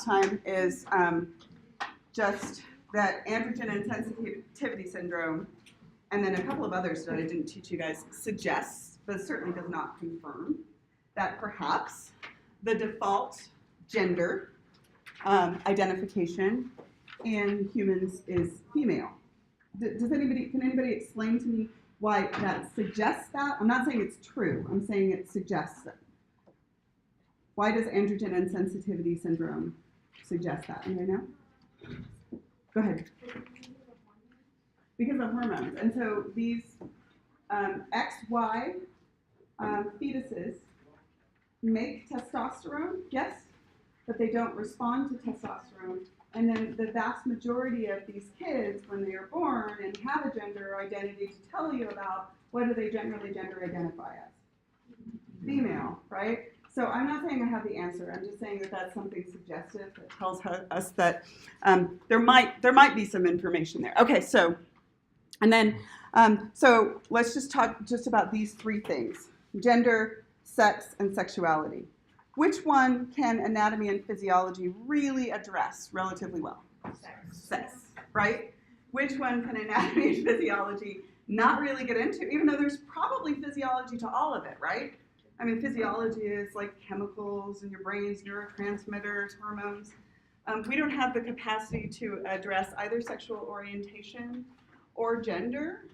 time is just that androgen insensitivity syndrome, and then a couple of others that I didn't teach you guys, suggests, but certainly does not confirm, that perhaps the default gender identification in humans is female. Can anybody explain to me why that suggests that? I'm not saying it's true. I'm saying it suggests it. Why does androgen insensitivity syndrome suggest that? Anybody know? Go ahead. Because of hormones. And so these XY fetuses make testosterone, yes, but they don't respond to testosterone. And then the vast majority of these kids, when they are born and have a gender identity to tell you about, what do they generally gender identify as? Female, right? So I'm not saying I have the answer. I'm just saying that that's something suggestive that tells us that there might be some information there. Okay, so, and then, so let's just talk just about these three things: gender, sex, and sexuality. Which one can anatomy and physiology really address relatively well? Sex, right? Which one can anatomy and physiology not really get into, even though there's probably physiology to all of it, right? I mean, physiology is like chemicals in your brains, neurotransmitters, hormones. We don't have the capacity to address either sexual orientation or gender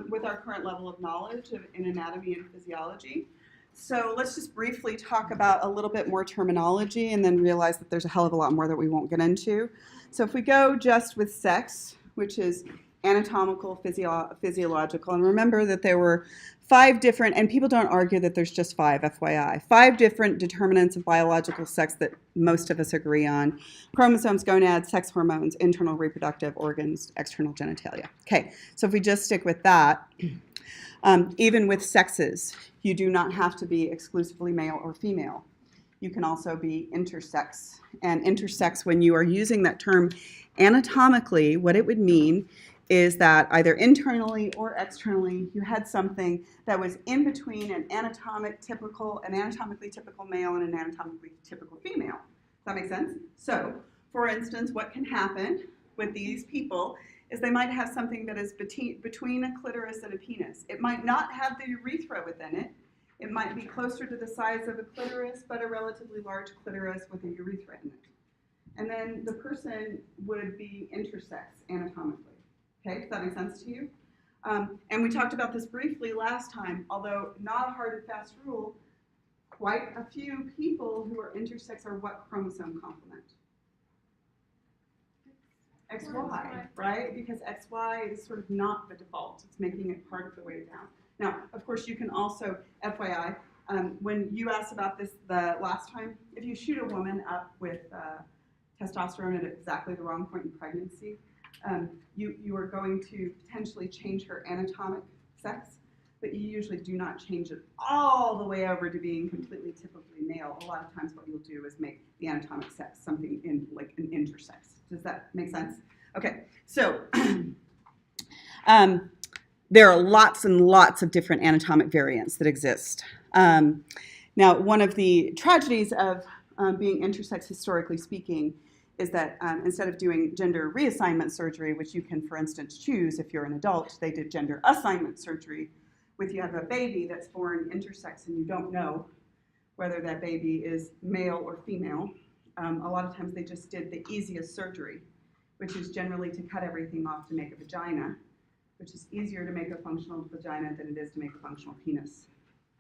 with our current level of knowledge in anatomy and physiology. So let's just briefly talk about a little bit more terminology and then realize that there's a hell of a lot more that we won't get into. So if we go just with sex, which is anatomical, physiological, and remember that there were 5 different, and people don't argue that there's just 5, FYI, 5 different determinants of biological sex that most of us agree on: chromosomes, gonads, sex hormones, internal reproductive organs, external genitalia. Okay, so if we just stick with that, even with sexes, you do not have to be exclusively male or female. You can also be intersex. And intersex, when you are using that term anatomically, what it would mean is that either internally or externally, you had something that was in between an anatomically typical male and an anatomically typical female. Does that make sense? So, for instance, what can happen with these people is they might have something that is between a clitoris and a penis. It might not have the urethra within it. It might be closer to the size of a clitoris, but a relatively large clitoris with a urethra in it. And then the person would be intersex anatomically. Okay, does that make sense to you? And we talked about this briefly last time, although not a hard and fast rule. Quite a few people who are intersex are what chromosome complement? XY, right? Because XY is sort of not the default. It's making it part of the way down. Now, of course, you can also, FYI, when you asked about this the last time, if you shoot a woman up with testosterone at exactly the wrong point in pregnancy, you are going to potentially change her anatomic sex, but you usually do not change it all the way over to being completely typically male. A lot of times what you'll do is make the anatomic sex something in like an intersex. Does that make sense? Okay, so there are lots and lots of different anatomic variants that exist. Now, one of the tragedies of being intersex, historically speaking, is that instead of doing gender reassignment surgery, which you can, for instance, choose if you're an adult, they did gender assignment surgery. If you have a baby that's born intersex and you don't know whether that baby is male or female, a lot of times they just did the easiest surgery, which is generally to cut everything off to make a vagina, which is easier to make a functional vagina than it is to make a functional penis.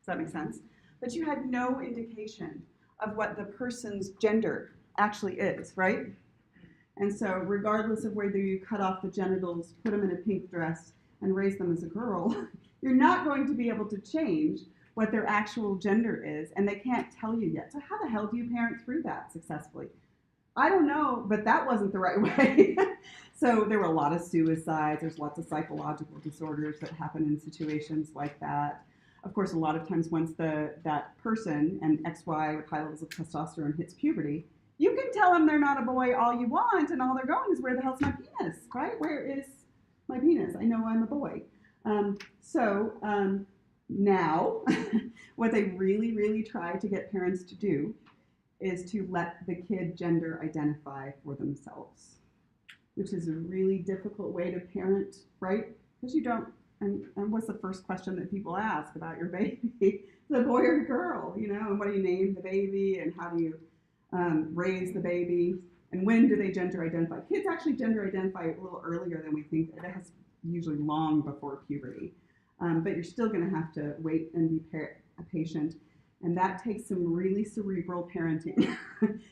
Does that make sense? But you had no indication of what the person's gender actually is, right? And so regardless of whether you cut off the genitals, put them in a pink dress, and raise them as a girl, you're not going to be able to change what their actual gender is, and they can't tell you yet. So how the hell do you parent through that successfully? I don't know, but that wasn't the right way. So there were a lot of suicides. There's lots of psychological disorders that happen in situations like that. Of course, a lot of times once that person and XY with high levels of testosterone hits puberty, you can tell them they're not a boy all you want, and all they're going is, where the hell's my penis, right? Where is my penis? I know I'm a boy. Now, what they really, really try to get parents to do is to let the kid gender identify for themselves, which is a really difficult way to parent, right? Because you don't, and what's the first question that people ask about your baby? The boy or girl, you know, and what do you name the baby, and how do you raise the baby, and when do they gender identify? Kids actually gender identify a little earlier than we think. It has usually long before puberty, but you're still going to have to wait and be patient. And that takes some really cerebral parenting,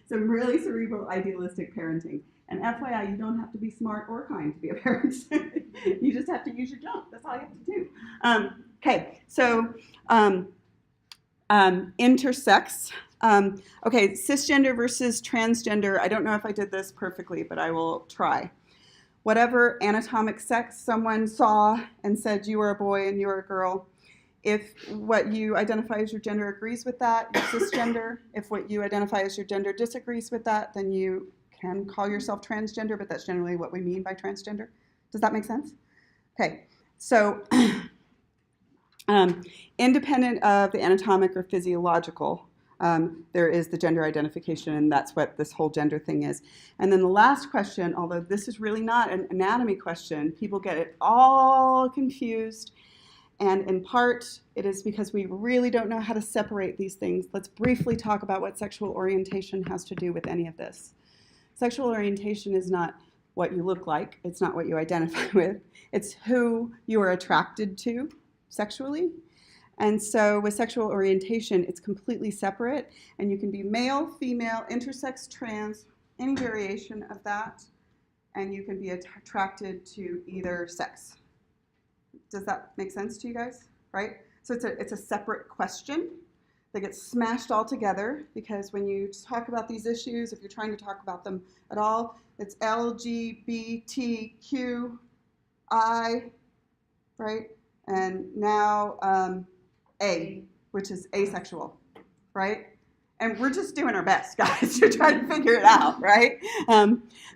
some really cerebral idealistic parenting. And FYI, you don't have to be smart or kind to be a parent. You just have to use your jump. That's all you have to do. Okay, so intersex. Okay, cisgender versus transgender. I don't know if I did this perfectly, but I will try. Whatever anatomic sex someone saw and said you were a boy and you were a girl, if what you identify as your gender agrees with that, you're cisgender. If what you identify as your gender disagrees with that, then you can call yourself transgender, but that's generally what we mean by transgender. Does that make sense? Okay, so independent of the anatomic or physiological, there is the gender identification, and that's what this whole gender thing is. And then the last question, although this is really not an anatomy question, people get it all confused. And in part, it is because we really don't know how to separate these things. Let's briefly talk about what sexual orientation has to do with any of this. Sexual orientation is not what you look like. It's not what you identify with. It's who you are attracted to sexually. And so with sexual orientation, it's completely separate. And you can be male, female, intersex, trans, any variation of that. And you can be attracted to either sex. Does that make sense to you guys? Right? So it's a separate question that gets smashed all together, because when you talk about these issues, if you're trying to talk about them at all, it's LGBTQI, right? And now A, which is asexual, right? And we're just doing our best, guys, to try to figure it out, right?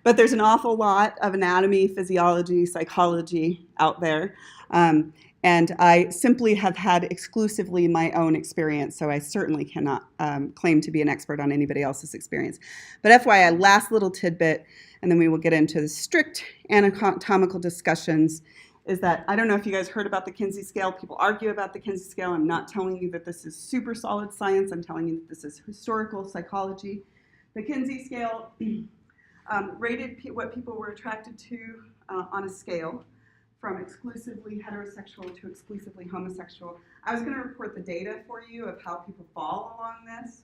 But there's an awful lot of anatomy, physiology, psychology out there. And I simply have had exclusively my own experience, so I certainly cannot claim to be an expert on anybody else's experience. But FYI, last little tidbit, and then we will get into the strict anatomical discussions, is that I don't know if you guys heard about the Kinsey scale. People argue about the Kinsey scale. I'm not telling you that this is super solid science. I'm telling you that this is historical psychology. The Kinsey scale rated what people were attracted to on a scale from exclusively heterosexual to exclusively homosexual. I was going to report the data for you of how people fall along this,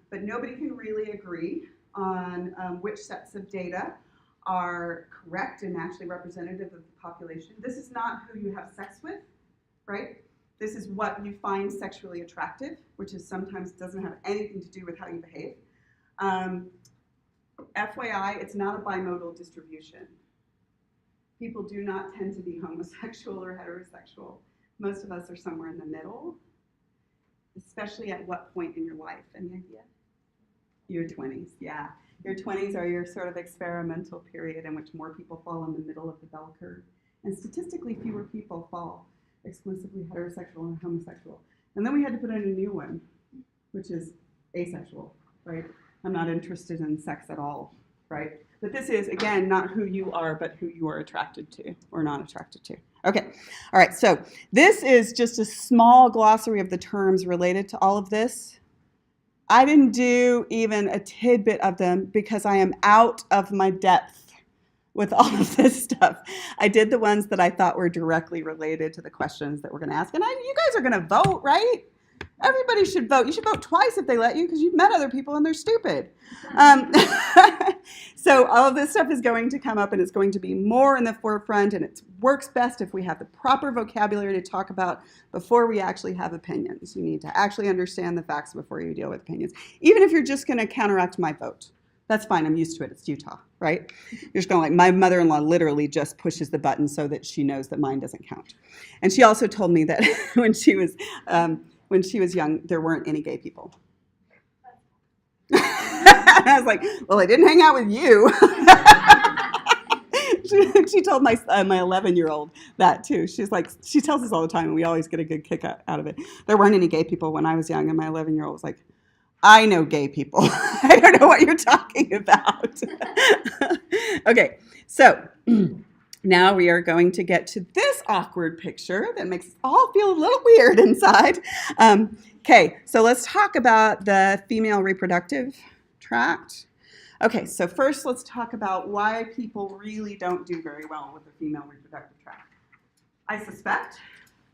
but nobody can really agree on which sets of data are correct and actually representative of the population. This is not who you have sex with, right? This is what you find sexually attractive, which is sometimes doesn't have anything to do with how you behave. FYI, it's not a bimodal distribution. People do not tend to be homosexual or heterosexual. Most of us are somewhere in the middle, especially at what point in your life? Any idea? Your 20s, yeah. Your 20s are your sort of experimental period in which more people fall in the middle of the bell curve. And statistically, fewer people fall exclusively heterosexual and homosexual. And then we had to put in a new one, which is asexual, right? I'm not interested in sex at all, right? But this is, again, not who you are, but who you are attracted to or not attracted to. Okay, all right, so this is just a small glossary of the terms related to all of this. I didn't do even a tidbit of them because I am out of my depth with all of this stuff. I did the ones that I thought were directly related to the questions that we're going to ask. And you guys are going to vote, right? Everybody should vote. You should vote twice if they let you, because you've met other people and they're stupid. So all of this stuff is going to come up, and it's going to be more in the forefront, and it works best if we have the proper vocabulary to talk about before we actually have opinions. You need to actually understand the facts before you deal with opinions. Even if you're just going to counteract my vote. That's fine. I'm used to it. It's Utah, right? You're just going like, my mother-in-law literally just pushes the button so that she knows that mine doesn't count. And she also told me that when she was young, there weren't any gay people. I was like, well, I didn't hang out with you. She told my 11-year-old that too. She's like, she tells us all the time, and we always get a good kick out of it. There weren't any gay people when I was young, and my 11-year-old was like, I know gay people. I don't know what you're talking about. Okay, so now we are going to get to this awkward picture that makes us all feel a little weird inside. Okay, so let's talk about the female reproductive tract. Okay, so first let's talk about why people really don't do very well with the female reproductive tract. I suspect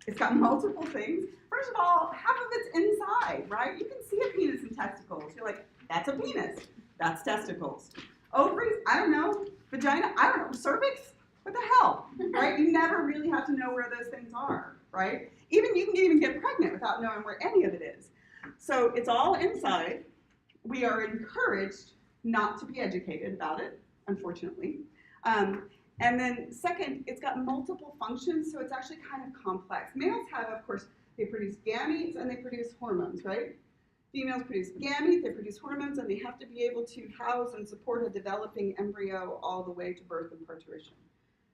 it's got multiple things. First of all, half of it's inside, right? You can see a penis and testicles. You're like, that's a penis. That's testicles. Ovaries, I don't know. Vagina, I don't know. Cervix, what the hell, right? You never really have to know where those things are, right? Even you can even get pregnant without knowing where any of it is. So it's all inside. We are encouraged not to be educated about it, unfortunately. And then second, it's got multiple functions, so it's actually kind of complex. Males have, of course, they produce gametes and they produce hormones, right? Females produce gametes, they produce hormones, and they have to be able to house and support a developing embryo all the way to birth and parturition.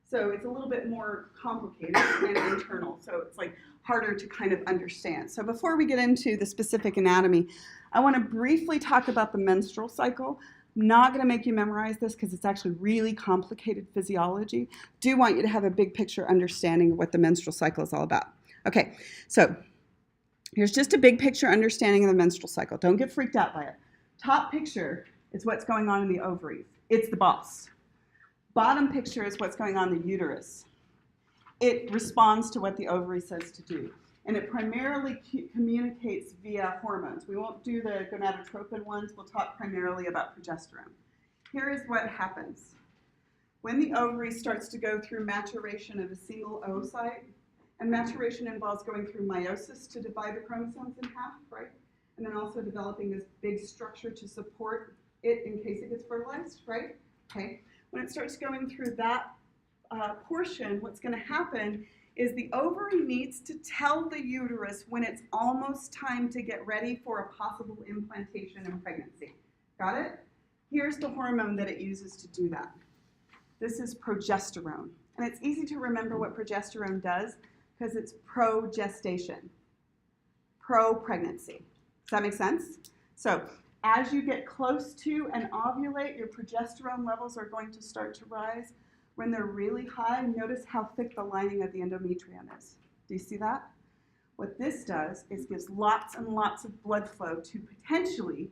So it's a little bit more complicated and internal, so it's like harder to kind of understand. So before we get into the specific anatomy, I want to briefly talk about the menstrual cycle. Not going to make you memorize this because it's actually really complicated physiology. Do want you to have a big picture understanding of what the menstrual cycle is all about. Okay, so here's just a big picture understanding of the menstrual cycle. Don't get freaked out by it. Top picture is what's going on in the ovaries. It's the boss. Bottom picture is what's going on in the uterus. It responds to what the ovary says to do. And it primarily communicates via hormones. We won't do the gonadotropin ones. We'll talk primarily about progesterone. Here is what happens. When the ovary starts to go through maturation of a single oocyte, and maturation involves going through meiosis to divide the chromosomes in half, right? And then also developing this big structure to support it in case it gets fertilized, right? Okay. When it starts going through that portion, what's going to happen is the ovary needs to tell the uterus when it's almost time to get ready for a possible implantation and pregnancy. Got it? Here's the hormone that it uses to do that. This is progesterone. And it's easy to remember what progesterone does because it's pro-gestation, pro-pregnancy. Does that make sense? So as you get close to and ovulate, your progesterone levels are going to start to rise. When they're really high, notice how thick the lining of the endometrium is. Do you see that? What this does is gives lots and lots of blood flow to potentially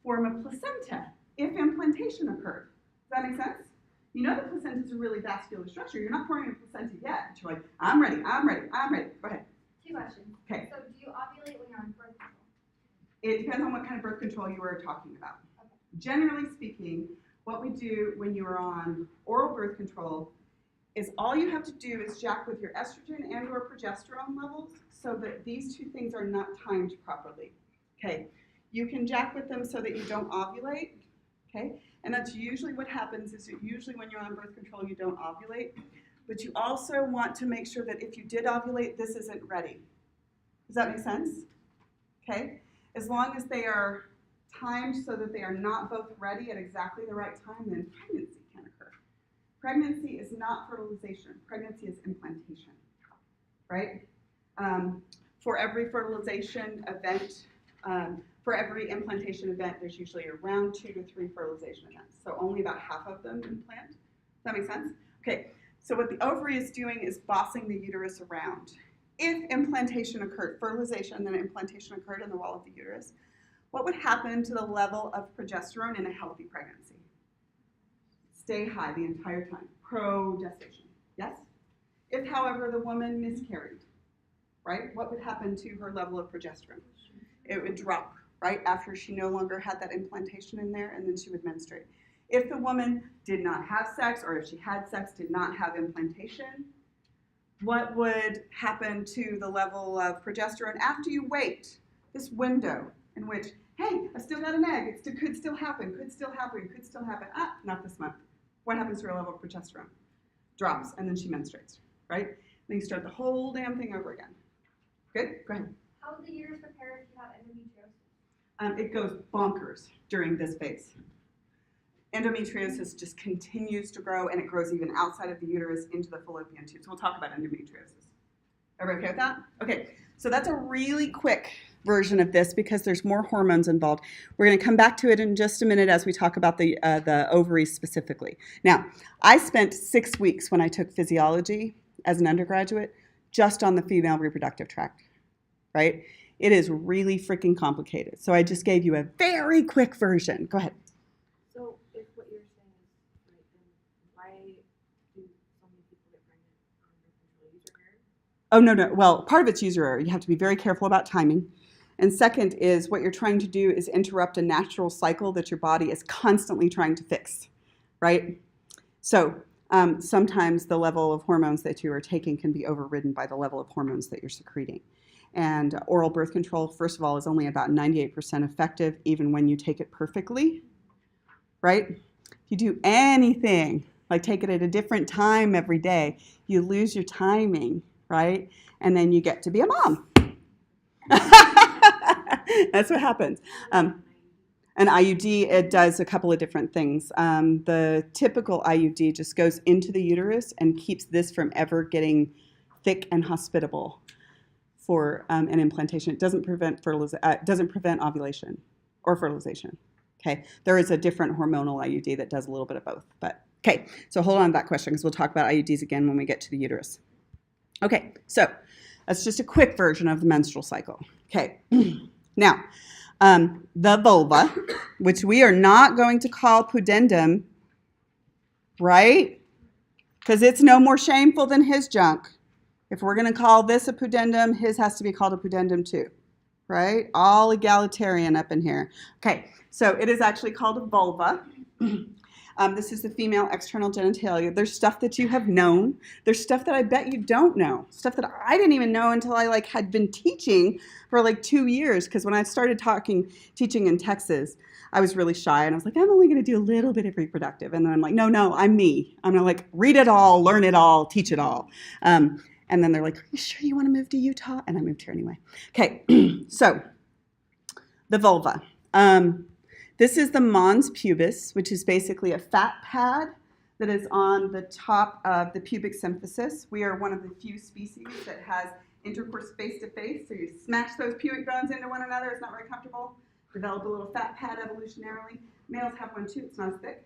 form a placenta if implantation occurred. Does that make sense? You know the placenta is a really vascular structure. You're not forming a placenta yet. But you're like, I'm ready, I'm ready, I'm ready. Go ahead. 2 questions. Okay. So do you ovulate when you're on birth control? It depends on what kind of birth control you are talking about. Okay. Generally speaking, what we do when you are on oral birth control is all you have to do is jack with your estrogen and or progesterone levels so that these two things are not timed properly. Okay, you can jack with them so that you don't ovulate, okay? And that's usually what happens is usually when you're on birth control you don't ovulate, but you also want to make sure that if you did ovulate, this isn't ready. Does that make sense? Okay, as long as they are timed so that they are not both ready at exactly the right time, then pregnancy can occur. Pregnancy is not fertilization. Pregnancy is implantation, right? For every fertilization event, for every implantation event, there's usually around 2 to 3 fertilization events. So only about half of them implant. Does that make sense? Okay, so what the ovary is doing is bossing the uterus around. If implantation occurred, fertilization and then implantation occurred in the wall of the uterus, what would happen to the level of progesterone in a healthy pregnancy? Stay high the entire time, pro-gestation, yes? If, however, the woman miscarried, right, what would happen to her level of progesterone? It would drop, right, after she no longer had that implantation in there, and then she would menstruate. If the woman did not have sex, or if she had sex, did not have implantation, what would happen to the level of progesterone after you wait this window in which, hey, I still got an egg, it could still happen, could still happen, could still happen, not this month. What happens to her level of progesterone? Drops, and then she menstruates, right? Then you start the whole damn thing over again. Good? Go ahead. How would the uterus prepare if you have endometriosis? It goes bonkers during this phase. Endometriosis just continues to grow, and it grows even outside of the uterus into the fallopian tubes. We'll talk about endometriosis. Everybody okay with that? Okay, so that's a really quick version of this because there's more hormones involved. We're going to come back to it in just a minute as we talk about the ovaries specifically. Now, I spent 6 weeks when I took physiology as an undergraduate just on the female reproductive tract, right? It is really freaking complicated. So I just gave you a very quick version. Go ahead. So if what you're saying is right, then why do so many people get pregnant on birth control? User error? Oh, no. Well, part of it's user error. You have to be very careful about timing. And second is what you're trying to do is interrupt a natural cycle that your body is constantly trying to fix, right? So sometimes the level of hormones that you are taking can be overridden by the level of hormones that you're secreting. And oral birth control, first of all, is only about 98% effective even when you take it perfectly, right? If you do anything, like take it at a different time every day, you lose your timing, right? And then you get to be a mom. That's what happens. An IUD, it does a couple of different things. The typical IUD just goes into the uterus and keeps this from ever getting thick and hospitable for an implantation. It doesn't prevent ovulation or fertilization. Okay, there is a different hormonal IUD that does a little bit of both. But okay, so hold on to that question because we'll talk about IUDs again when we get to the uterus. Okay, so that's just a quick version of the menstrual cycle. Okay, now the vulva, which we are not going to call pudendum, right? Because it's no more shameful than his junk. If we're going to call this a pudendum, his has to be called a pudendum too, right? All egalitarian up in here. Okay, so it is actually called a vulva. This is the female external genitalia. There's stuff that you have known. There's stuff that I bet you don't know. Stuff that I didn't even know until I had been teaching for 2 years. Because when I started teaching in Texas, I was really shy and I was like, I'm only going to do a little bit of reproductive. And then I'm like, no, I'm me. I'm going to read it all, learn it all, teach it all. And then they're like, are you sure you want to move to Utah? And I moved here anyway. Okay, so the vulva. This is the mons pubis, which is basically a fat pad that is on the top of the pubic symphysis. We are one of the few species that has intercourse face-to-face, so you smash those pubic bones into one another. It's not very comfortable. Develop a little fat pad evolutionarily. Males have one too. It's not as thick.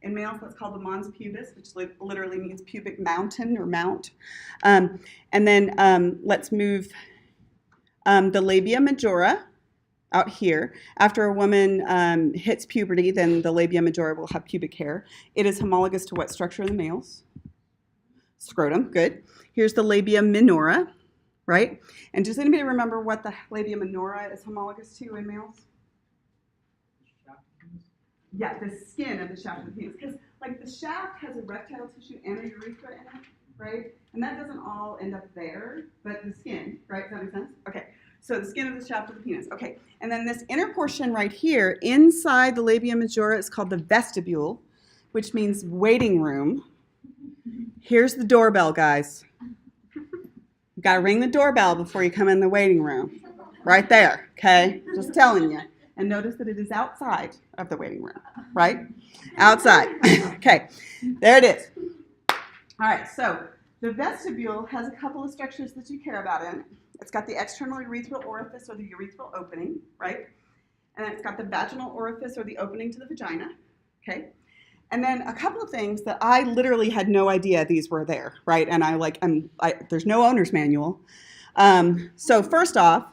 In males, that's called the mons pubis, which literally means pubic mountain or mount. And then let's move the labia majora out here. After a woman hits puberty, then the labia majora will have pubic hair. It is homologous to what structure in the males? Scrotum, good. Here's the labia minora, right? And does anybody remember what the labia minora is homologous to in males? Yeah, the skin of the shaft of the penis. Because the shaft has erectile tissue and a urethra in it, right? And that doesn't all end up there, but the skin, right? Does that make sense? Okay. So the skin of the shaft of the penis. Okay. And then this inner portion right here, inside the labia majora, is called the vestibule, which means waiting room. Here's the doorbell, guys. You got to ring the doorbell before you come in the waiting room. Right there, okay? Just telling you. And notice that it is outside of the waiting room, right? Outside. Okay, there it is. All right, so the vestibule has a couple of structures that you care about in it. It's got the external urethral orifice or the urethral opening, right? And then it's got the vaginal orifice or the opening to the vagina, okay? And then a couple of things that I literally had no idea these were there, right? And there's no owner's manual. So first off,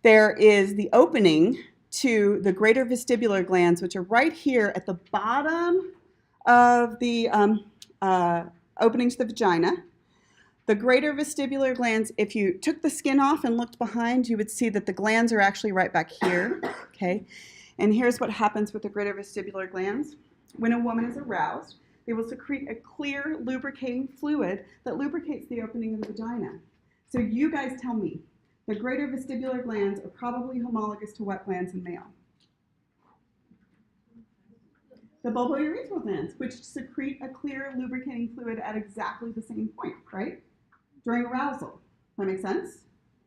there is the opening to the greater vestibular glands, which are right here at the bottom of the opening to the vagina. The greater vestibular glands, if you took the skin off and looked behind, you would see that the glands are actually right back here, okay? And here's what happens with the greater vestibular glands. When a woman is aroused, they will secrete a clear lubricating fluid that lubricates the opening of the vagina. So you guys tell me, the greater vestibular glands are probably homologous to what glands in male? The bulbourethral glands, which secrete a clear lubricating fluid at exactly the same point, right? During arousal. That makes sense?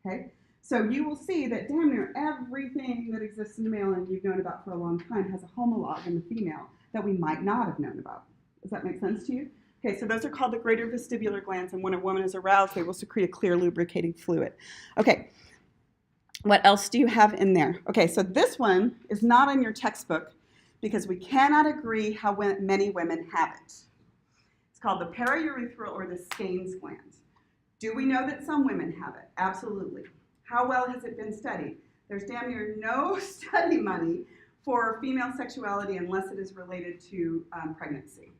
Okay. So you will see that damn near everything that exists in the male and you've known about for a long time has a homologue in the female that we might not have known about. Does that make sense to you? Okay, so those are called the greater vestibular glands, and when a woman is aroused, they will secrete a clear lubricating fluid. Okay, What else do you have in there? Okay, so this one is not in your textbook because we cannot agree how many women have it. It's called the paraurethral or the Skene's gland. Do we know that some women have it? Absolutely. How well has it been studied? There's damn near no study money for female sexuality unless it is related to pregnancy.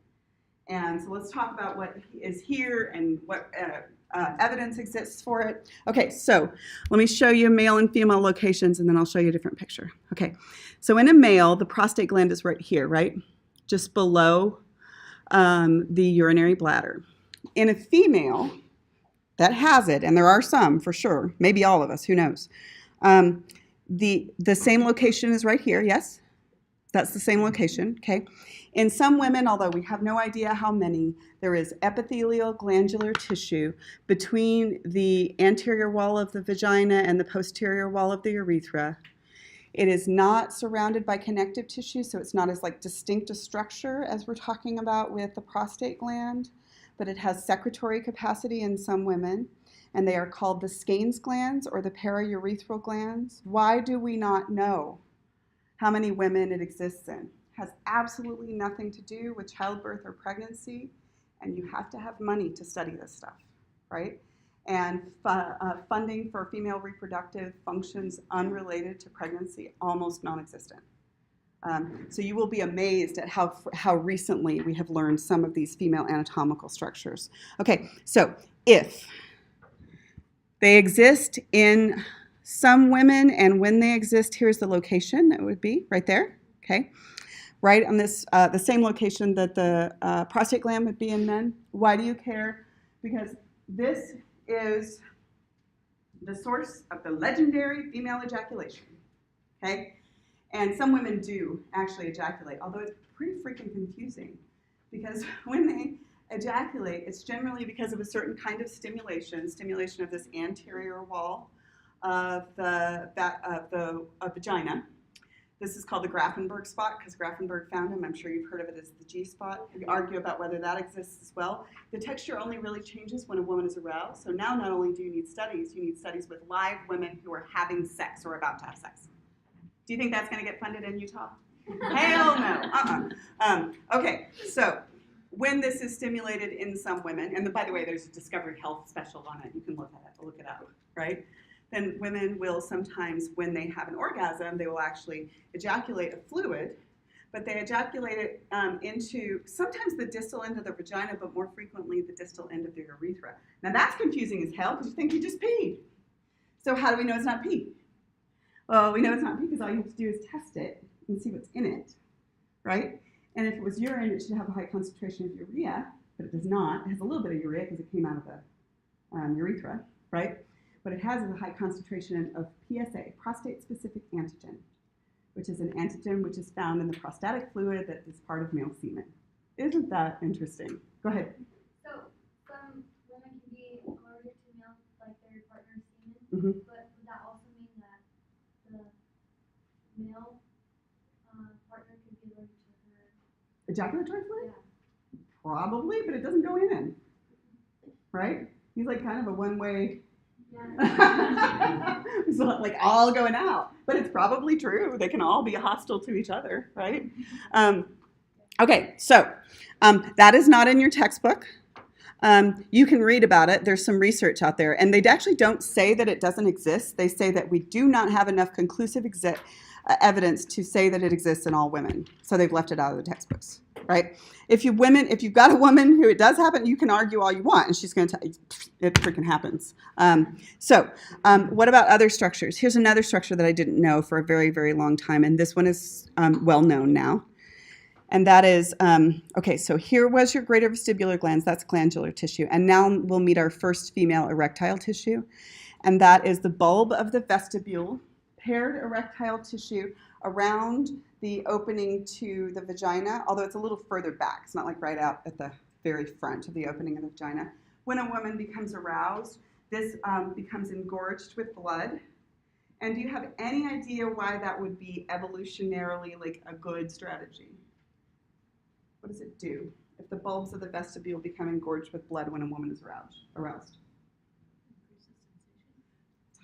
And so let's talk about what is here and what evidence exists for it. Okay, so let me show you male and female locations, and then I'll show you a different picture. Okay, so in a male, the prostate gland is right here, right? Just below the urinary bladder. In a female that has it, and there are some for sure, maybe all of us, who knows, the same location is right here, yes? That's the same location, okay? In some women, although we have no idea how many, there is epithelial glandular tissue between the anterior wall of the vagina and the posterior wall of the urethra. It is not surrounded by connective tissue, so it's not as like distinct a structure as we're talking about with the prostate gland, but it has secretory capacity in some women, and they are called the Skene's glands or the paraurethral glands. Why do we not know how many women it exists in? Has absolutely nothing to do with childbirth or pregnancy, and you have to have money to study this stuff, right? And funding for female reproductive functions unrelated to pregnancy, almost non-existent. So you will be amazed at how recently we have learned some of these female anatomical structures. Okay, so if they exist in some women, and when they exist, here's the location that would be right there, okay? Right on this, the same location that the prostate gland would be in men. Why do you care? Because this is the source of the legendary female ejaculation, okay? And some women do actually ejaculate, although it's pretty freaking confusing because when they ejaculate, it's generally because of a certain kind of stimulation of this anterior wall of the vagina. This is called the Grafenberg spot because Grafenberg found him. I'm sure you've heard of it as the G spot. We argue about whether that exists as well. The texture only really changes when a woman is aroused. So now not only do you need studies with live women who are having sex or about to have sex. Do you think that's going to get funded in Utah? Hell no. Okay, so when this is stimulated in some women, and by the way, there's a Discovery Health special on it. You can look it up, right? Then women will sometimes, when they have an orgasm, they will actually ejaculate a fluid, but they ejaculate it into sometimes the distal end of the vagina, but more frequently the distal end of the urethra. Now that's confusing as hell because you think you just peed. So how do we know it's not pee? Well, we know it's not pee because all you have to do is test it and see what's in it, right? And if it was urine, it should have a high concentration of urea, but it does not. It has a little bit of urea because it came out of the urethra, right? What it has is a high concentration of PSA, prostate-specific antigen, which is an antigen which is found in the prostatic fluid that is part of male semen. Isn't that interesting? Go ahead. So some women can be allergic to male, like their partner's semen, but would that also mean that the male partner could be allergic to her? Ejaculatory fluid? Yeah. Probably, but it doesn't go in, right? He's like kind of a one-way. Yeah. It's not like all going out, but it's probably true. They can all be hostile to each other, right? Okay, so that is not in your textbook. You can read about it. There's some research out there, and they actually don't say that it doesn't exist. They say that we do not have enough conclusive evidence to say that it exists in all women, so they've left it out of the textbooks, right? If you've got a woman who it does happen, you can argue all you want, and she's going to tell you it freaking happens. What about other structures? Here's another structure that I didn't know for a very, very long time, and this one is well known now. And that is, okay, so here was your greater vestibular glands. That's glandular tissue. And now we'll meet our first female erectile tissue. And that is the bulb of the vestibule, paired erectile tissue around the opening to the vagina, although it's a little further back. It's not like right out at the very front of the opening of the vagina. When a woman becomes aroused, this becomes engorged with blood. And do you have any idea why that would be evolutionarily like a good strategy? What does it do if the bulbs of the vestibule become engorged with blood when a woman is aroused?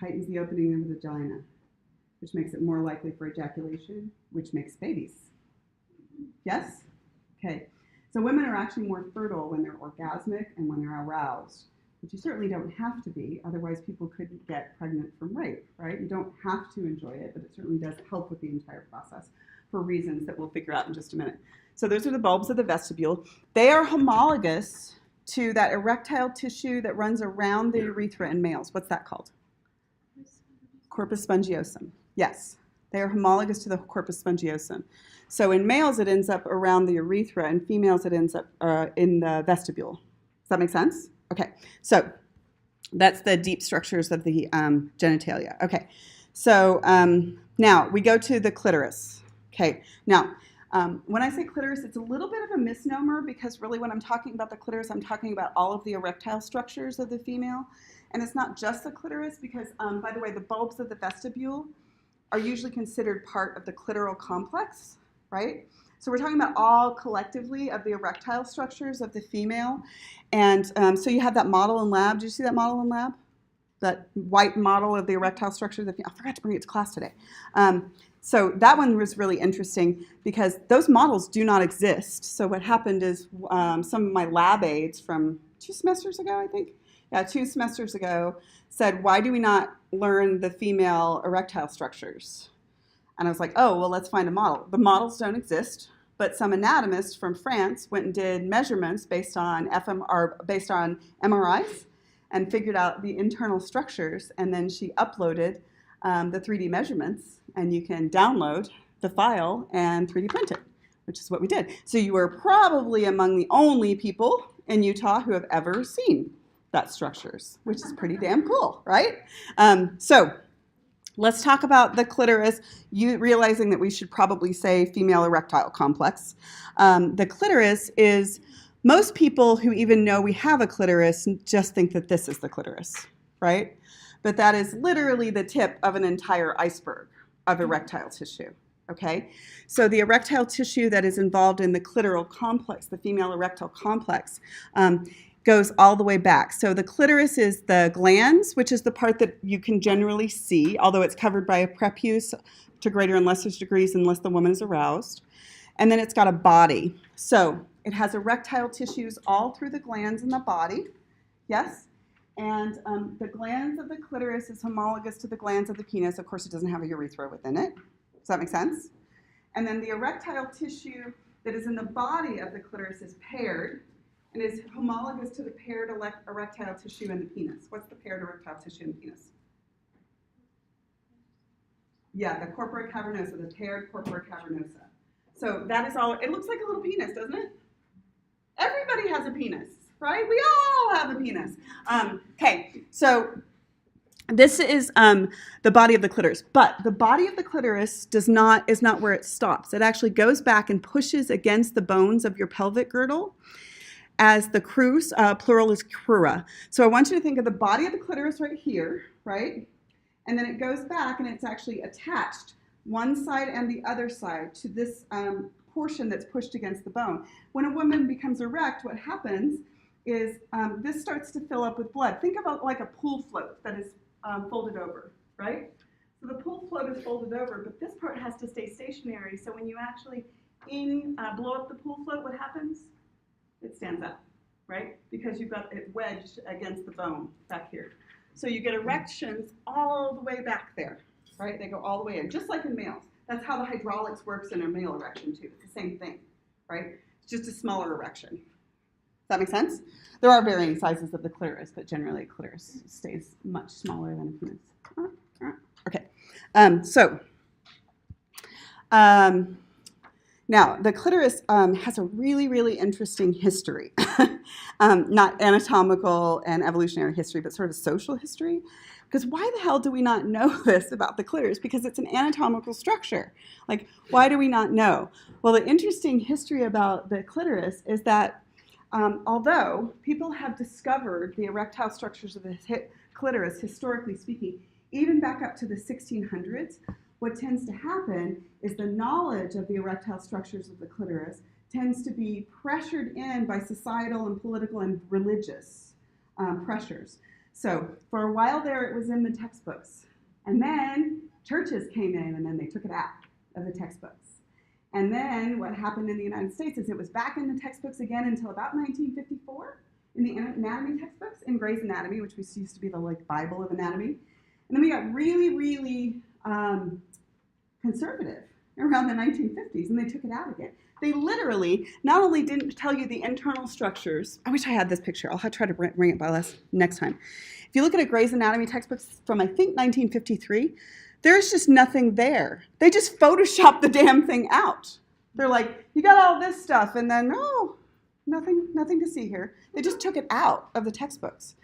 heightens the opening of the vagina, which makes it more likely for ejaculation, which makes babies. Yes? Okay. So women are actually more fertile when they're orgasmic and when they're aroused, but you certainly don't have to be, otherwise people couldn't get pregnant from rape, right? You don't have to enjoy it, but it certainly does help with the entire process for reasons that we'll figure out in just a minute. So those are the bulbs of the vestibule. They are homologous to that erectile tissue that runs around the urethra in males. What's that called? Corpus spongiosum. Yes, they are homologous to the corpus spongiosum. So in males, it ends up around the urethra. In females, it ends up in the vestibule. Does that make sense? Okay, so that's the deep structures of the genitalia. Okay, so now we go to the clitoris. Okay, now when I say clitoris, it's a little bit of a misnomer because really when I'm talking about the clitoris, I'm talking about all of the erectile structures of the female. And it's not just the clitoris because, by the way, the bulbs of the vestibule are usually considered part of the clitoral complex, right? So we're talking about all collectively of the erectile structures of the female. And so you have that model in lab. Did you see that model in lab? That white model of the erectile structure of the female. I forgot to bring it to class today. So that one was really interesting because those models do not exist. So what happened is some of my lab aides from 2 semesters ago, I think, 2 semesters ago, said, why do we not learn the female erectile structures? And I was like, oh, well, let's find a model. The models don't exist, but some anatomist from France went and did measurements based on MRIs and figured out the internal structures, and then she uploaded the 3D measurements, and you can download the file and 3D print it, which is what we did. So you were probably among the only people in Utah who have ever seen that structures, which is pretty damn cool, right? So let's talk about the clitoris, you realizing that we should probably say female erectile complex. The clitoris is, most people who even know we have a clitoris just think that this is the clitoris, right? But that is literally the tip of an entire iceberg of erectile tissue, okay? So the erectile tissue that is involved in the clitoral complex, the female erectile complex, goes all the way back. So the clitoris is the glans, which is the part that you can generally see, although it's covered by a prepuce to greater and lesser degrees unless the woman is aroused. And then it's got a body. So it has erectile tissues all through the glans in the body, yes? And the glans of the clitoris is homologous to the glans of the penis. Of course, it doesn't have a urethra within it. Does that make sense? And then the erectile tissue that is in the body of the clitoris is paired and is homologous to the paired erectile tissue in the penis. What's the paired erectile tissue in the penis? Yeah, the corpora cavernosa, the paired corpora cavernosa. So that is all, it looks like a little penis, doesn't it? Everybody has a penis, right? We all have a penis. Okay, so this is the body of the clitoris, but the body of the clitoris is not where it stops. It actually goes back and pushes against the bones of your pelvic girdle as the crus, plural is crura. So I want you to think of the body of the clitoris right here, right? And then it goes back and it's actually attached one side and the other side to this portion that's pushed against the bone. When a woman becomes erect, what happens is this starts to fill up with blood. Think about like a pool float that is folded over, right? So the pool float is folded over, but this part has to stay stationary. So when you actually blow up the pool float, what happens? It stands up, right? Because you've got it wedged against the bone back here. So you get erections all the way back there, right? They go all the way in, just like in males. That's how the hydraulics works in a male erection too. It's the same thing, right? It's just a smaller erection. Does that make sense? There are varying sizes of the clitoris, but generally clitoris stays much smaller than a penis. Okay, now, the clitoris has a really, really interesting history. Not anatomical and evolutionary history, but sort of social history. Because why the hell do we not know this about the clitoris? Because it's an anatomical structure. Like, why do we not know? Well, the interesting history about the clitoris is that although people have discovered the erectile structures of the clitoris, historically speaking, even back up to the 1600s, what tends to happen is the knowledge of the erectile structures of the clitoris tends to be pressured in by societal and political and religious pressures. So for a while there, it was in the textbooks. And then churches came in and then they took it out of the textbooks. And then what happened in the United States is it was back in the textbooks again until about 1954 in the anatomy textbooks, in Gray's Anatomy, which used to be the Bible of anatomy. And then we got really, really conservative around the 1950s, and they took it out again. They literally not only didn't tell you the internal structures. I wish I had this picture. I'll try to bring it by next time. If you look at a Gray's Anatomy textbook from, I think, 1953, there's just nothing there. They just photoshopped the damn thing out. They're like, you got all this stuff, and then, oh, nothing to see here. They just took it out of the textbooks.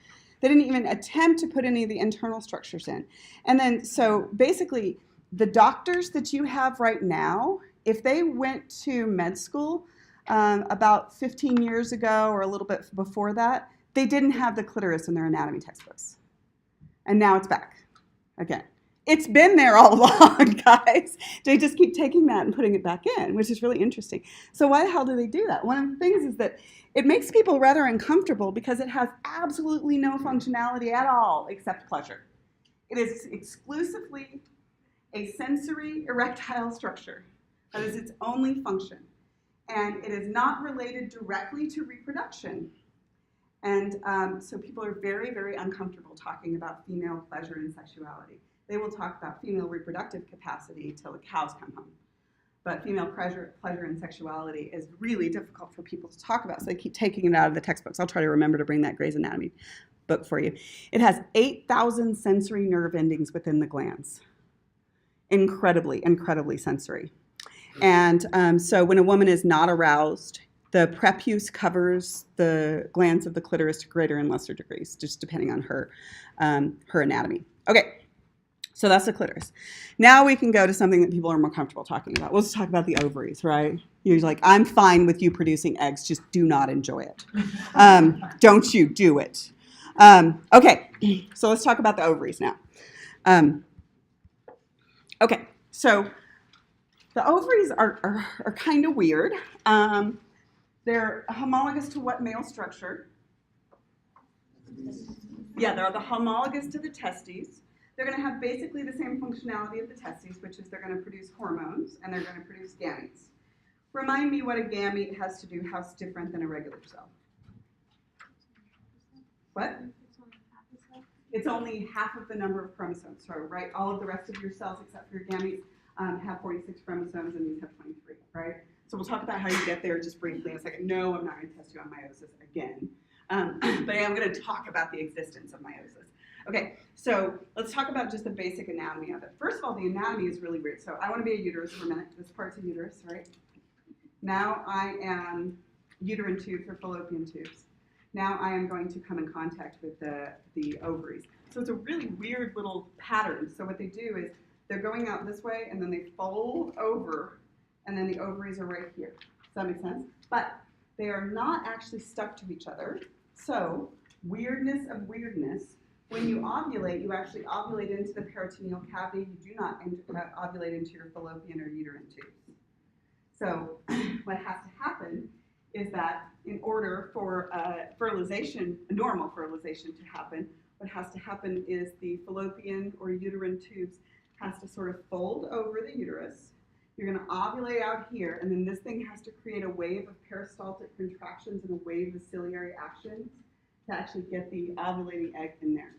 They didn't even attempt to put any of the internal structures in. And then, so basically, the doctors that you have right now, if they went to med school about 15 years ago or a little bit before that, they didn't have the clitoris in their anatomy textbooks. And now it's back again. It's been there all along, guys. They just keep taking that and putting it back in, which is really interesting. So why the hell do they do that? One of the things is that it makes people rather uncomfortable because it has absolutely no functionality at all except pleasure. It is exclusively a sensory erectile structure. That is its only function. And it is not related directly to reproduction. And so people are very, very uncomfortable talking about female pleasure and sexuality. They will talk about female reproductive capacity till the cows come home. But female pleasure and sexuality is really difficult for people to talk about, so they keep taking it out of the textbooks. I'll try to remember to bring that Gray's Anatomy book for you. It has 8,000 sensory nerve endings within the glands. Incredibly, incredibly sensory. And so when a woman is not aroused, the prepuce covers the glands of the clitoris to greater and lesser degrees, just depending on her anatomy. Okay. So that's the clitoris. Now we can go to something that people are more comfortable talking about. We'll just talk about the ovaries, right? You're like, I'm fine with you producing eggs, just do not enjoy it. Don't you do it. Okay, so let's talk about the ovaries now. Okay, so the ovaries are kind of weird. They're homologous to what male structure? Yeah, they're the homologous to the testes. They're going to have basically the same functionality of the testes, which is they're going to produce hormones and they're going to produce gametes. Remind me what a gamete has to do, how it's different than a regular cell. What? It's only half of the number of chromosomes. So, right, all of the rest of your cells except for your gametes have 46 chromosomes and these have 23, right? So we'll talk about how you get there just briefly in a second. No, I'm not going to test you on meiosis again. But I am going to talk about the existence of meiosis. Okay, so let's talk about just the basic anatomy of it. First of all, the anatomy is really weird. So I want to be a uterus for a minute. This part's a uterus, right? Now I am uterine tubes or fallopian tubes. Now I am going to come in contact with the ovaries. So it's a really weird little pattern. So what they do is they're going out this way and then they fold over and then the ovaries are right here. Does that make sense? But they are not actually stuck to each other. So weirdness of weirdness. When you ovulate, you actually ovulate into the peritoneal cavity. You do not ovulate into your fallopian or uterine tubes. So what has to happen is that in order for fertilization, normal fertilization to happen, what has to happen is the fallopian or uterine tubes has to sort of fold over the uterus. You're going to ovulate out here, and then this thing has to create a wave of peristaltic contractions and a wave of ciliary actions to actually get the ovulating egg in there.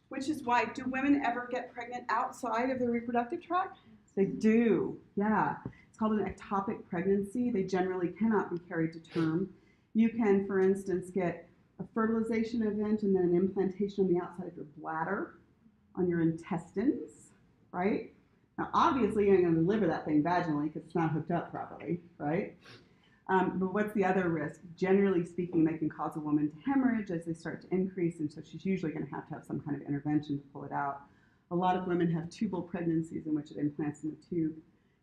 Which is why, do women ever get pregnant outside of the reproductive tract? They do, yeah. It's called an ectopic pregnancy. They generally cannot be carried to term. You can, for instance, get a fertilization event and then an implantation on the outside of your bladder, on your intestines, right? Now, obviously, you're going to deliver that thing vaginally because it's not hooked up properly, right? But what's the other risk? Generally speaking, they can cause a woman to hemorrhage as they start to increase, and so she's usually going to have some kind of intervention to pull it out. A lot of women have tubal pregnancies in which it implants in the tube.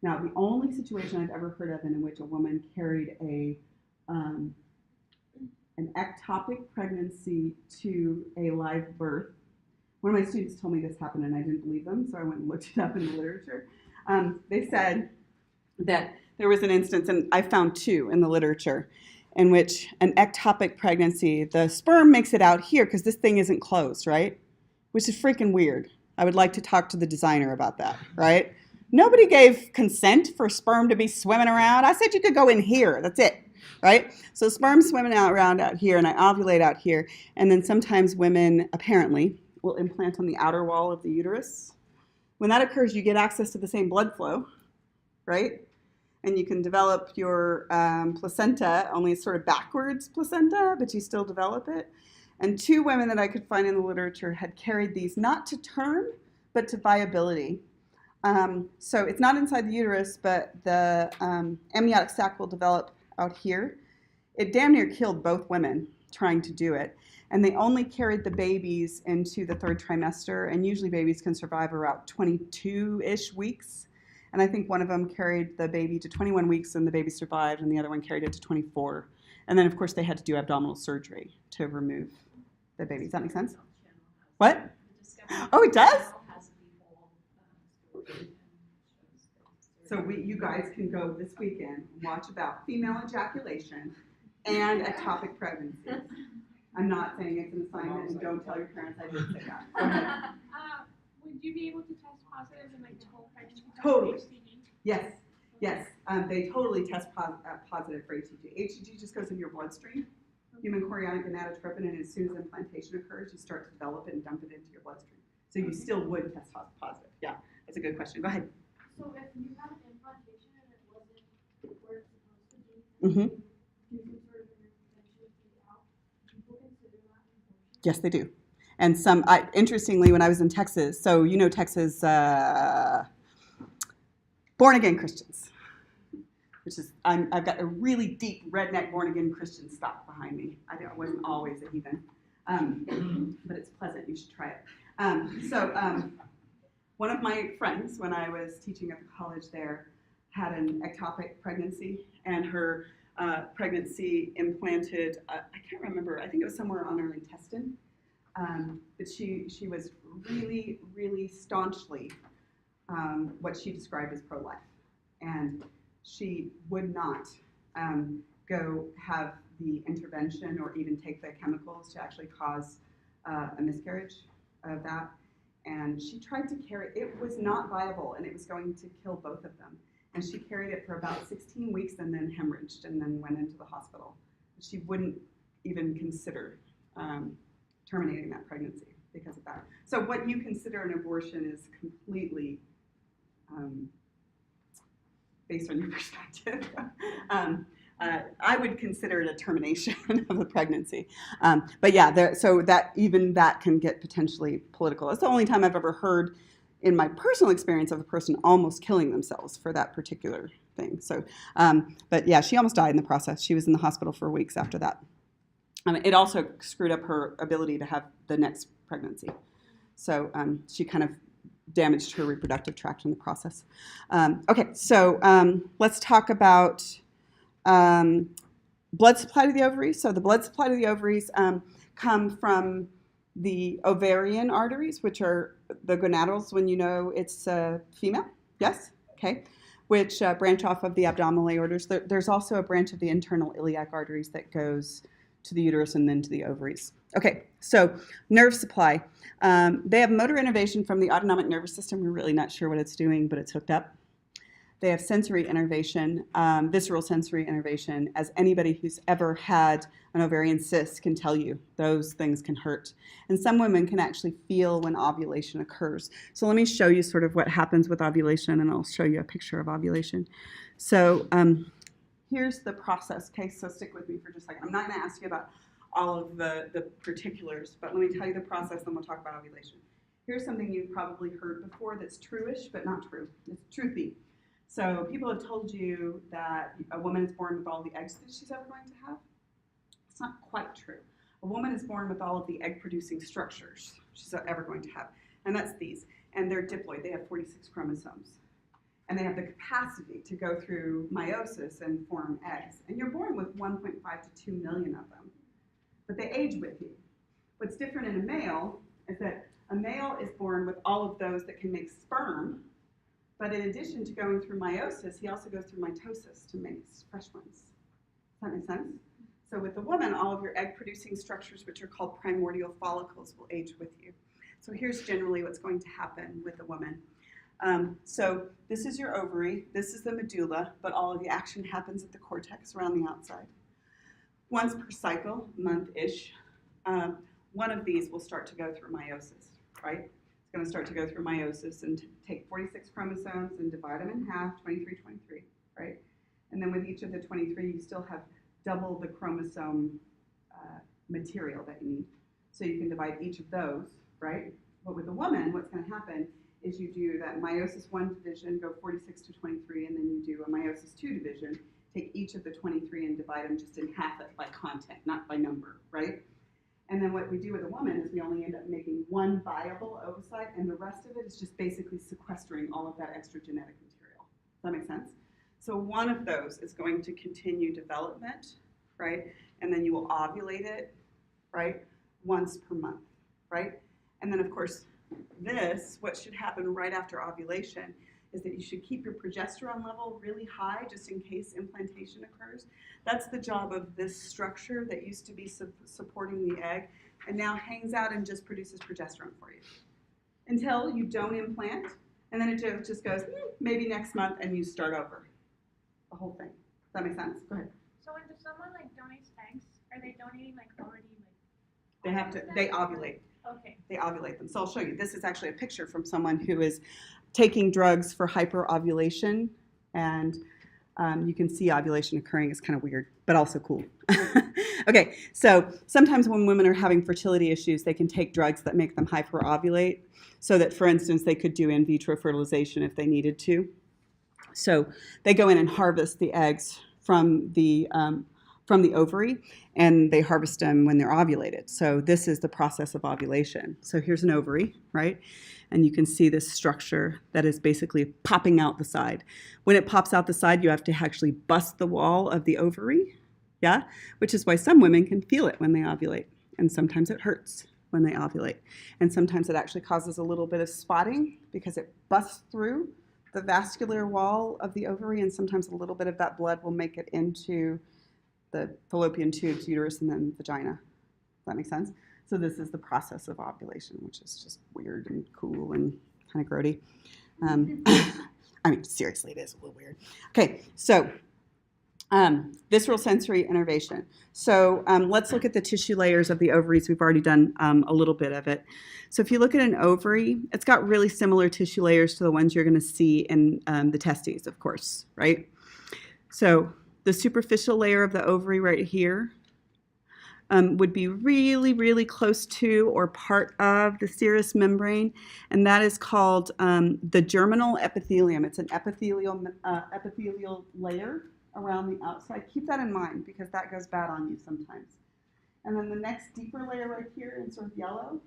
Now, the only situation I've ever heard of in which a woman carried an ectopic pregnancy to a live birth. One of my students told me this happened, and I didn't believe them, so I went and looked it up in the literature. They said that there was an instance, and I found two in the literature, in which an ectopic pregnancy, the sperm makes it out here because this thing isn't closed, right? Which is freaking weird. I would like to talk to the designer about that, right? Nobody gave consent for sperm to be swimming around. I said you could go in here, that's it, right? So sperm's swimming around out here, and I ovulate out here, and then sometimes women, apparently, will implant on the outer wall of the uterus. When that occurs, you get access to the same blood flow, right? And you can develop your placenta, only it's sort of backwards placenta, but you still develop it. And 2 women that I could find in the literature had carried these not to term, but to viability. So it's not inside the uterus, but the amniotic sac will develop out here. It damn near killed both women trying to do it. And they only carried the babies into the 3rd trimester, and usually babies can survive around 22-ish weeks. And I think one of them carried the baby to 21 weeks and the baby survived, and the other one carried it to 24. And then, of course, they had to do abdominal surgery to remove the baby. Does that make sense? What? Oh, it does? So you guys can go this weekend and watch about female ejaculation and ectopic pregnancy. I'm not saying it's an assignment, and don't tell your parents I did say that. Go ahead. Would you be able to test positive in like total pregnancy? Totally. Yes, yes. They totally test positive for HCG. HCG just goes in your bloodstream, human chorionic gonadotropin, and as soon as implantation occurs, you start to develop it and dump it into your bloodstream. So you still would test positive. Yeah, that's a good question. Go ahead. So if you have an implantation and it wasn't where it's supposed to be, Mm-hmm. do some sort of intervention to take it out, people consider that an abortion? Yes, they do. And interestingly, when I was in Texas, so you know Texas, born-again Christians, which is, I've got a really deep redneck born-again Christian stock behind me. I wasn't always a heathen, but it's pleasant. You should try it. One of my friends, when I was teaching at the college there, had an ectopic pregnancy, and her pregnancy implanted, I can't remember, I think it was somewhere on her intestine, but she was really, really staunchly what she described as pro-life. And she would not go have the intervention or even take the chemicals to actually cause a miscarriage of that. And she tried to carry, it was not viable, and it was going to kill both of them. And she carried it for about 16 weeks and then hemorrhaged and then went into the hospital. She wouldn't even consider terminating that pregnancy because of that. So what you consider an abortion is completely based on your perspective. I would consider it a termination of a pregnancy. But yeah, so that can get potentially political. That's the only time I've ever heard in my personal experience of a person almost killing themselves for that particular thing. So, but yeah, she almost died in the process. She was in the hospital for weeks after that. It also screwed up her ability to have the next pregnancy. So she kind of damaged her reproductive tract in the process. Okay, so let's talk about blood supply to the ovaries. So the blood supply to the ovaries come from the ovarian arteries, which are the gonadals when you know it's female. Yes? Okay. Which branch off of the abdominal aortas. There's also a branch of the internal iliac arteries that goes to the uterus and then to the ovaries. Okay, so nerve supply. They have motor innervation from the autonomic nervous system. We're really not sure what it's doing, but it's hooked up. They have sensory innervation, visceral sensory innervation, as anybody who's ever had an ovarian cyst can tell you. Those things can hurt. And some women can actually feel when ovulation occurs. So let me show you sort of what happens with ovulation, and I'll show you a picture of ovulation. So here's the process. Okay, so stick with me for just a second. I'm not going to ask you about all of the particulars, but let me tell you the process, then we'll talk about ovulation. Here's something you've probably heard before that's true-ish, but not true. It's truthy. So people have told you that a woman is born with all the eggs that she's ever going to have. It's not quite true. A woman is born with all of the egg-producing structures she's ever going to have, and that's these. And they're diploid. They have 46 chromosomes. And they have the capacity to go through meiosis and form eggs. And you're born with 1.5 to 2 million of them. But they age with you. What's different in a male is that a male is born with all of those that can make sperm. But in addition to going through meiosis, he also goes through mitosis to make fresh ones. Does that make sense? So with the woman, all of your egg-producing structures, which are called primordial follicles, will age with you. So here's generally what's going to happen with the woman. So this is your ovary, this is the medulla, but all of the action happens at the cortex around the outside. Once per cycle, month-ish, one of these will start to go through meiosis, right? It's going to start to go through meiosis and take 46 chromosomes and divide them in half, 23, 23, right? And then with each of the 23, you still have double the chromosome material that you need. So you can divide each of those, right? But with a woman, what's going to happen is you do that meiosis 1 division, go 46 to 23, and then you do a meiosis 2 division, take each of the 23 and divide them just in half it by content, not by number, right? And then what we do with a woman is we only end up making one viable oocyte, and the rest of it is just basically sequestering all of that extra genetic material. Does that make sense? So one of those is going to continue development, right? And then you will ovulate it, right? Once per month, right? And then of course, this, what should happen right after ovulation is that you should keep your progesterone level really high just in case implantation occurs. That's the job of this structure that used to be supporting the egg and now hangs out and just produces progesterone for you until you don't implant, and then it just goes maybe next month and you start over the whole thing. Does that make sense? Go ahead. So when someone like donates eggs, are they donating like already like? They ovulate. Okay. They ovulate them. So I'll show you. This is actually a picture from someone who is taking drugs for hyperovulation, and you can see ovulation occurring. It's kind of weird, but also cool. Okay, so sometimes when women are having fertility issues, they can take drugs that make them hyperovulate, so that, for instance, they could do in vitro fertilization if they needed to. So they go in and harvest the eggs from the ovary, and they harvest them when they're ovulated. So this is the process of ovulation. So here's an ovary, right? And you can see this structure that is basically popping out the side. When it pops out the side, you have to actually bust the wall of the ovary, yeah? Which is why some women can feel it when they ovulate, and sometimes it hurts when they ovulate. And sometimes it actually causes a little bit of spotting because it busts through the vascular wall of the ovary, and sometimes a little bit of that blood will make it into the fallopian tubes, uterus, and then vagina. Does that make sense? So this is the process of ovulation, which is just weird and cool and kind of grody. I mean, seriously, it is a little weird. Okay, so visceral sensory innervation. So let's look at the tissue layers of the ovaries. We've already done a little bit of it. So if you look at an ovary, it's got really similar tissue layers to the ones you're going to see in the testes, of course, right? So the superficial layer of the ovary right here would be really, really close to or part of the serous membrane, and that is called the germinal epithelium. It's an epithelial layer around the outside. Keep that in mind because that goes bad on you sometimes. And then the next deeper layer right here in sort of yellow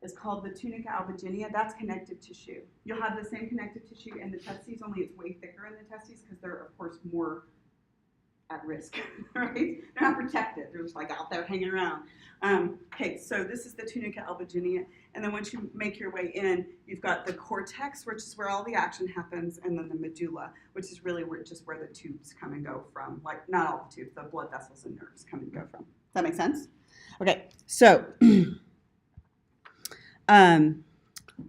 is called the tunica albuginea. That's connective tissue. You'll have the same connective tissue in the testes, only it's way thicker in the testes because they're, of course, more at risk, right? They're not protected. They're just like out there hanging around. Okay, so this is the tunica albuginea. And then once you make your way in, you've got the cortex, which is where all the action happens, and then the medulla, which is really where the tubes come and go from. Like, not all the tubes, the blood vessels and nerves come and go from. Does that make sense? Okay, so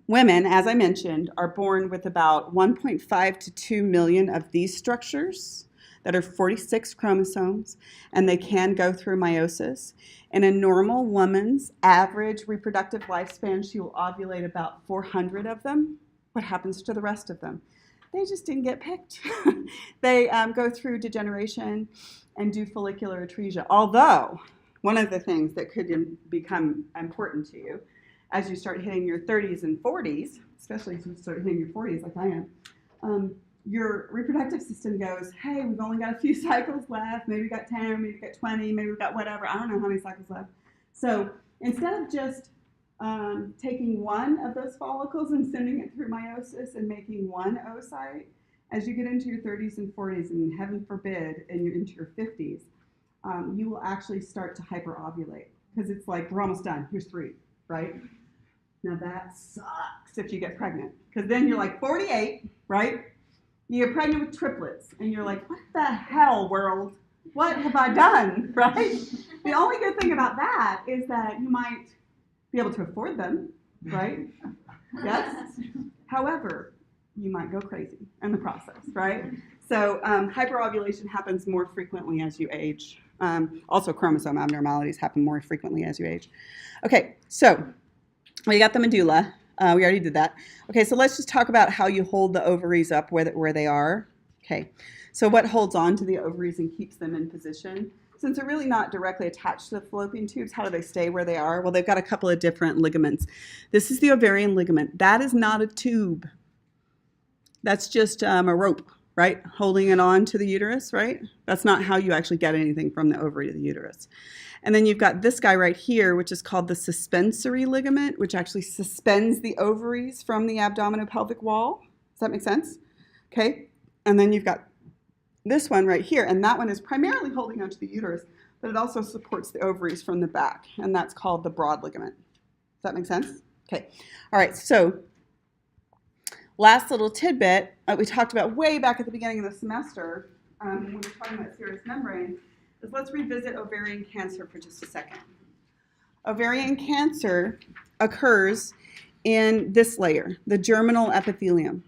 women, as I mentioned, are born with about 1.5 to 2 million of these structures that are 46 chromosomes, and they can go through meiosis. In a normal woman's average reproductive lifespan, she will ovulate about 400 of them. What happens to the rest of them? They just didn't get picked. They go through degeneration and do follicular atresia. Although, one of the things that could become important to you as you start hitting your 30s and 40s, especially as you start hitting your 40s like I am, your reproductive system goes, hey, we've only got a few cycles left. Maybe we've got 10, maybe we've got 20, maybe we've got whatever. I don't know how many cycles left. So instead of just taking one of those follicles and sending it through meiosis and making one oocyte, as you get into your 30s and 40s, and heaven forbid, and you're into your 50s, you will actually start to hyperovulate because it's like, we're almost done. Here's 3, right? Now that sucks if you get pregnant because then you're like 48, right? You get pregnant with triplets, and you're like, what the hell, world? what have I done, right? The only good thing about that is that you might be able to afford them, right? Yes. However, you might go crazy in the process, right? So hyperovulation happens more frequently as you age. Also, chromosome abnormalities happen more frequently as you age. Okay, so we got the medulla. We already did that. Okay, so let's just talk about how you hold the ovaries up where they are. Okay, so what holds on to the ovaries and keeps them in position? Since they're really not directly attached to the fallopian tubes, how do they stay where they are? Well, they've got a couple of different ligaments. This is the ovarian ligament. That is not a tube. That's just a rope, right? Holding it on to the uterus, right? That's not how you actually get anything from the ovary to the uterus. And then you've got this guy right here, which is called the suspensory ligament, which actually suspends the ovaries from the abdominopelvic wall. Does that make sense? Okay. And then you've got this one right here, and that one is primarily holding onto the uterus, but it also supports the ovaries from the back, and that's called the broad ligament. Does that make sense? Okay. All right. So last little tidbit we talked about way back at the beginning of the semester when we were talking about serous membrane is let's revisit ovarian cancer for just a second. Ovarian cancer occurs in this layer, the germinal epithelium,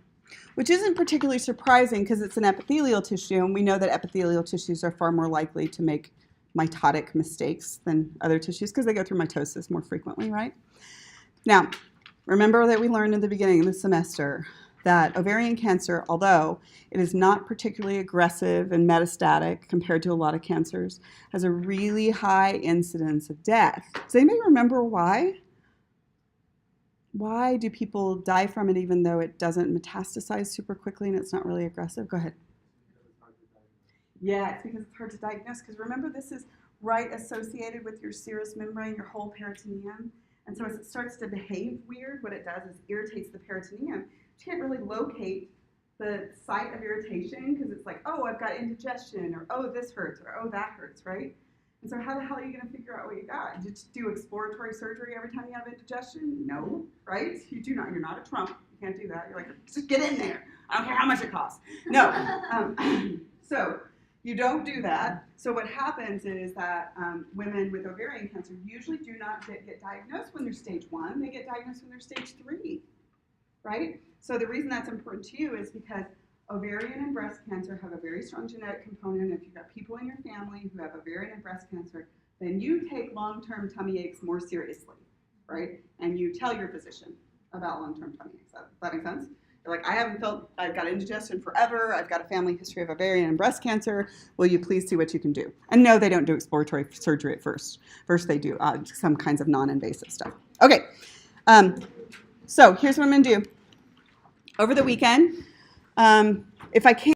which isn't particularly surprising because it's an epithelial tissue, and we know that epithelial tissues are far more likely to make mitotic mistakes than other tissues because they go through mitosis more frequently, right? Now, remember that we learned in the beginning of the semester that ovarian cancer, although it is not particularly aggressive and metastatic compared to a lot of cancers, has a really high incidence of death. Does anybody remember why? Why do people die from it even though it doesn't metastasize super quickly and it's not really aggressive? Go ahead. Yeah, it's because it's hard to diagnose. Because remember, this is right associated with your serous membrane, your whole peritoneum. And so as it starts to behave weird, what it does is irritates the peritoneum. You can't really locate the site of irritation because it's like, oh, I've got indigestion, or oh, this hurts, or oh, that hurts, right? And so how the hell are you going to figure out what you got? Did you do exploratory surgery every time you have indigestion? No, right? You do not. You're not a Trump. You can't do that. You're like, just get in there. I don't care how much it costs. No. So you don't do that. So what happens is that women with ovarian cancer usually do not get diagnosed when they're stage 1. They get diagnosed when they're stage 3, right? So the reason that's important to you is because ovarian and breast cancer have a very strong genetic component. If you've got people in your family who have ovarian and breast cancer, then you take long-term tummy aches more seriously, right? And you tell your physician about long-term tummy aches. Does that make sense? You're like, I've got indigestion forever. I've got a family history of ovarian and breast cancer. Will you please see what you can do? And no, they don't do exploratory surgery at first. First, they do some kinds of non-invasive stuff. Okay, so here's what I'm going to do. Over the weekend, if I can,